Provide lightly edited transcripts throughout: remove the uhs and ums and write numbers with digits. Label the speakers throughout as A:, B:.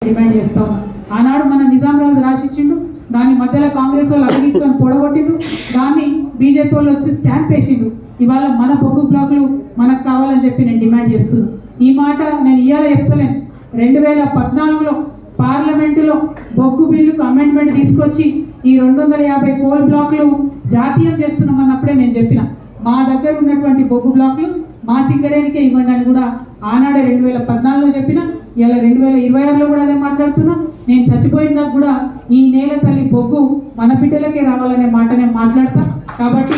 A: Demand చేస్తా ఉన్నాం. ఆనాడు మన నిజాం రాజు రాసిచ్చిండు, దాని మధ్యలో కాంగ్రెస్ వాళ్ళు అవినీతితో పొడగొట్టిండు, దాన్ని బీజేపీ వాళ్ళు వచ్చి స్టాంప్ వేసిండు. ఇవాళ మన బొగ్గు బ్లాకులు మనకు కావాలని చెప్పి నేను డిమాండ్ చేస్తున్నాను. ఈ మాట నేను ఇవాళ చెప్తలేను. 2014లో పార్లమెంటులో బొగ్గు బిల్లుకు అమెండ్మెంట్ తీసుకొచ్చి ఈ 250 కోల్ బ్లాకులు జాతీయం చేస్తున్నాం అన్నప్పుడే నేను చెప్పిన, మా దగ్గర ఉన్నటువంటి బొగ్గు బ్లాకులు మా సింగరేణికే ఇవ్వండి అని కూడా ఆనాడే 2014లో చెప్పిన. ఇలా 2026లో కూడా అదే మాట్లాడుతున్నా. నేను చచ్చిపోయిందా కూడా ఈ నేల తల్లి బొగ్గు మన బిడ్డలకే రావాలనే మాట నేను మాట్లాడతా. కాబట్టి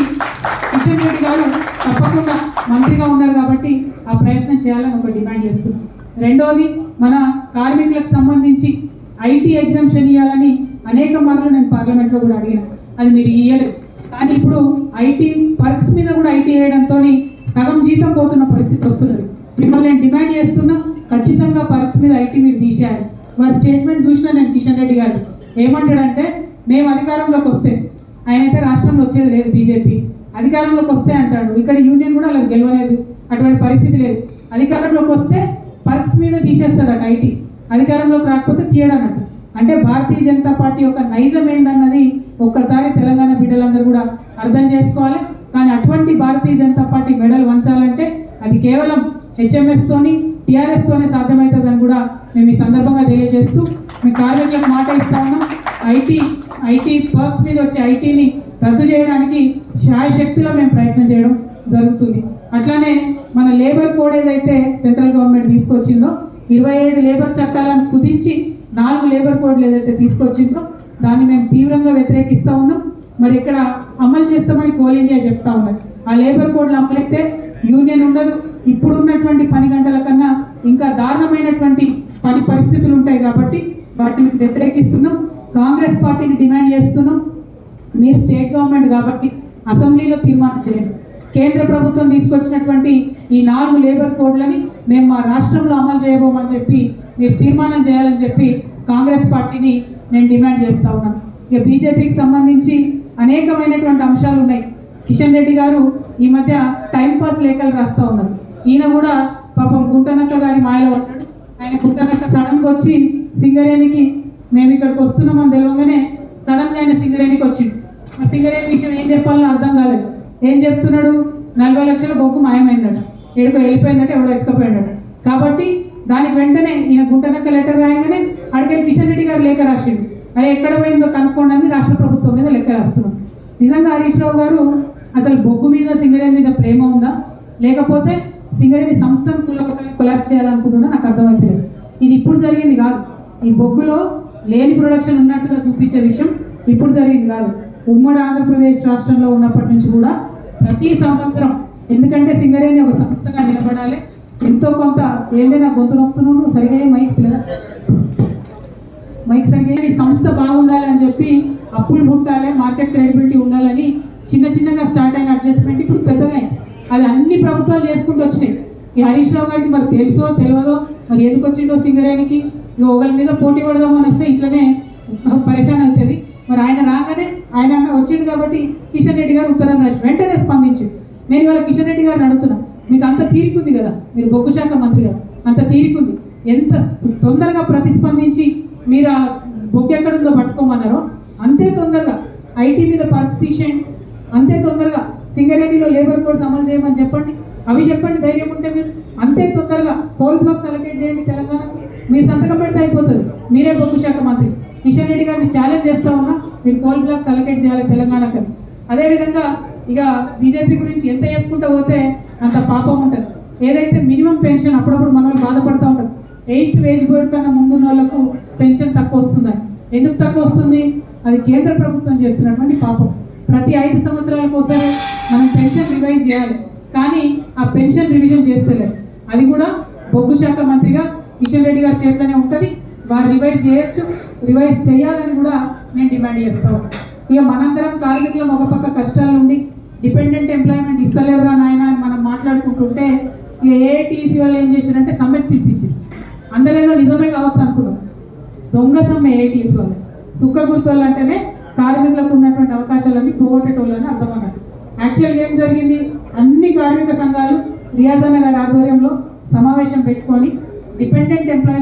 A: కిషన్ రెడ్డి గారు తప్పకుండా మంత్రిగా ఉన్నారు కాబట్టి ఆ ప్రయత్నం చేయాలని ఒక డిమాండ్ చేస్తున్నాం. రెండోది, మన కార్మికులకు సంబంధించి ఐటీ ఎగ్జామ్షన్ ఇవ్వాలని అనేక మార్లు నేను పార్లమెంట్లో కూడా అడిగిన, అది మీరు ఇవ్వలేదు. కానీ ఇప్పుడు ఐటీ పర్క్స్ మీద కూడా ఐటీ వేయడంతో సగం జీతం పోతున్న పరిస్థితి వస్తున్నది. మిమ్మల్ని నేను డిమాండ్ చేస్తున్నా, ఖచ్చితంగా పర్క్స్ మీద ఐటీ మీరు తీసేయాలి. వారి స్టేట్మెంట్ చూసినా నేను కిషన్ రెడ్డి గారు ఏమంటాడంటే, మేము అధికారంలోకి వస్తే, ఆయనైతే రాష్ట్రంలో వచ్చేది లేదు బీజేపీ, అధికారంలోకి వస్తే అంటాడు. ఇక్కడ యూనియన్ కూడా అలా గెలవలేదు, అటువంటి పరిస్థితి లేదు. అధికారంలోకి వస్తే పర్క్స్ మీద తీసేస్తాడట ఐటీ, అధికారంలోకి రాకపోతే తీయడన్నట్టు. అంటే భారతీయ జనతా పార్టీ యొక్క నైజం ఏందన్నది ఒక్కసారి తెలంగాణ బిడ్డలందరూ కూడా అర్థం చేసుకోవాలి. కానీ అటువంటి భారతీయ జనతా పార్టీ మెడల్ వంచాలంటే అది కేవలం హెచ్ఎంఎస్తోని టీఆర్ఎస్తోనే సాధ్యమవుతుందని కూడా మేము ఈ సందర్భంగా తెలియజేస్తూ మీ కార్మికులకు మాట ఇస్తా ఉన్నాం. ఐటీ పర్క్స్ మీద వచ్చే ఐటీని రద్దు చేయడానికి శాయశక్తిలో మేము ప్రయత్నం చేయడం జరుగుతుంది. అట్లానే మన లేబర్ కోడ్ ఏదైతే సెంట్రల్ గవర్నమెంట్ తీసుకొచ్చిందో, 27 లేబర్ చట్టాలను కుదించి 4 లేబర్ కోడ్లు ఏదైతే తీసుకొచ్చిందో దాన్ని మేము తీవ్రంగా వ్యతిరేకిస్తూ ఉన్నాం. మరి ఇక్కడ అమలు చేస్తామని కోల్ ఇండియా చెప్తా ఉన్నది. ఆ లేబర్ కోడ్లు అమలైతే యూనియన్ ఉండదు. ఇప్పుడు ఉన్నటువంటి పని గంటల కన్నా ఇంకా దారుణమైనటువంటి పని పరిస్థితులు ఉంటాయి కాబట్టి వాటిని వ్యతిరేకిస్తున్నాం. కాంగ్రెస్ పార్టీని డిమాండ్ చేస్తున్నాం, మీరు స్టేట్ గవర్నమెంట్ కాబట్టి అసెంబ్లీలో తీర్మానం చేయండి. కేంద్ర ప్రభుత్వం తీసుకొచ్చినటువంటి ఈ 4 లేబర్ కోడ్లని మేము మా రాష్ట్రంలో అమలు చేయబోమని చెప్పి మీరు తీర్మానం చేయాలని చెప్పి కాంగ్రెస్ పార్టీని నేను డిమాండ్ చేస్తూ ఉన్నాను. ఇక బీజేపీకి సంబంధించి అనేకమైనటువంటి అంశాలు ఉన్నాయి. కిషన్ రెడ్డి గారు ఈ మధ్య టైంపాస్ లేఖలు రాస్తూ ఉన్నారు. ఈయన కూడా పాపం గుంటనక్క గారి మాయలో ఉన్నాడు. ఆయన గుంటనక్క సడన్గా వచ్చి సింగరేణికి మేము ఇక్కడికి వస్తున్నామని తెలియగానే సడన్గా ఆయన సింగరేణికి వచ్చిండు. ఆ సింగరేణి విషయం ఏం చెప్పాలని అర్థం కాలేదు. ఏం చెప్తున్నాడు, 40 లక్షల బొగ్గు మాయమైందట, ఎడుకో వెళ్ళిపోయిందట, ఎవడో ఎత్తుకపోయిందట. కాబట్టి దానికి వెంటనే ఈయన గుంటనక్క లెటర్ రాయగానే అడికెళ్ళి కిషన్ రెడ్డి గారు లేఖ రాసిండు. అరే ఎక్కడ పోయిందో కనుక్కోండి అని రాష్ట్ర ప్రభుత్వం మీద లెక్క రాస్తున్నాం. నిజంగా హరీష్ రావు గారు అసలు బొగ్గు మీద సింగరేణి మీద ప్రేమ ఉందా, లేకపోతే సింగరేణి సంస్థను కొలాప్స్ చేయాలనుకుంటున్నా నాకు అర్థమవుతలేదు. ఇది ఇప్పుడు జరిగింది కాదు. ఈ బొగ్గులో లేని ప్రొడక్షన్ ఉన్నట్టుగా చూపించే విషయం ఇప్పుడు జరిగింది కాదు. ఉమ్మడి ఆంధ్రప్రదేశ్ రాష్ట్రంలో ఉన్నప్పటి నుంచి కూడా ప్రతి సంవత్సరం, ఎందుకంటే సింగరేణి ఒక సంస్థగా నిలబడాలి, ఎంతో కొంత ఏదైనా గొంతు నొక్కుతున్నాను సరిగా మైక్ సరిగా ఈ సంస్థ బాగుండాలి అని చెప్పి అప్పులు పుట్టాలి, మార్కెట్ క్రెడిబిలిటీ ఉండాలని చిన్నగా స్టార్ట్ అయిన అడ్జస్ట్మెంట్ ఇప్పుడు పెద్దగా అయింది. అది అన్ని ప్రభుత్వాలు చేసుకుంటూ వచ్చినాయి. ఈ హరీష్ రావు గారికి మరి తెలుసో తెలియదో, మరి ఎందుకు వచ్చిందో సింగరేణికి, ఒకరి మీద పోటీ పడదామని వస్తే ఇట్లనే పరేషాన్ అవుతుంది. మరి ఆయన రాగానే ఆయన వచ్చింది కాబట్టి కిషన్ రెడ్డి గారు ఉత్తరం రాసి వెంటనే స్పందించింది. నేను ఇవాళ కిషన్ రెడ్డి గారిని అడుగుతున్నా, మీకు అంత తీరికుంది కదా, మీరు బొగ్గు శాఖ మంత్రి కదా, అంత తీరికుంది, ఎంత తొందరగా ప్రతిస్పందించి మీరు ఆ బొగ్గు ఎక్కడుందో పట్టుకోమన్నారో అంతే తొందరగా ఐటీ మీద పర్క్స్ తీసేయండి, అంతే తొందరగా సింగరేణిలో లేబర్ కోడ్స్ అమలు చేయమని చెప్పండి. అవి చెప్పండి, ధైర్యం ఉంటే మీరు అంతే తొందరగా కోల్ బ్లాక్స్ అలొకేట్ చేయండి తెలంగాణకు. మీరు సంతకం పెడితే అయిపోతుంది, మీరే బొగ్గు శాఖ మంత్రి. కిషన్ రెడ్డి గారిని ఛాలెంజ్ చేస్తా ఉన్నా, మీరు కోల్ బ్లాక్స్ అలొకేట్ చేయాలి తెలంగాణకు. అదేవిధంగా ఇక బీజేపీ గురించి ఎంత చెప్పుకుంటూ పోతే అంత పాపం ఉంటుంది. ఏదైతే మినిమం పెన్షన్ అప్పుడప్పుడు మన వాళ్ళు బాధపడుతూ ఉంటారు, 8th వేజ్ బోర్డు కన్నా ముందున్న వాళ్ళకు పెన్షన్ తక్కువ వస్తుందని. ఎందుకు తక్కువ వస్తుంది, అది కేంద్ర ప్రభుత్వం చేస్తున్నటువంటి పాపం. ప్రతి 5 సంవత్సరాలకు ఒకసారి మనం పెన్షన్ రివైజ్ చేయాలి, కానీ ఆ పెన్షన్ రివిజన్ చేస్తలేదు. అది కూడా బొగ్గు శాఖ మంత్రిగా కిషన్ రెడ్డి గారి చేతిలోనే ఉంటుంది. వారు రివైజ్ చేయొచ్చు, రివైజ్ చేయాలని కూడా నేను డిమాండ్ చేస్తాను. ఇక మనందరం కార్మికులం ఒక పక్క కష్టాలు ఉండి డిపెండెంట్ ఎంప్లాయ్మెంట్ ఇస్తలేరురా నాయన అని మనం మాట్లాడుకుంటుంటే, ఇక ఏఐటీసీ వాళ్ళు ఏం చేశారంటే సమ్మెట్ పిలిపించారు. అందరేదో నిజమే కావచ్చు అనుకున్నాం, దొంగ సమ్మె ఏఐటీసీ వాళ్ళు. సుఖ గుర్తోళ్ళు అంటేనే కార్మికులకు ఉన్నటువంటి అవకాశాలన్నీ పోగొట్టేటోళ్ళని అర్థమన్నారు. యాక్చువల్గా ఏం జరిగింది, అన్ని కార్మిక సంఘాలు రియాజ్ అన్న గారి ఆధ్వర్యంలో సమావేశం పెట్టుకొని డిపెండెంట్ ఎంప్లాయీ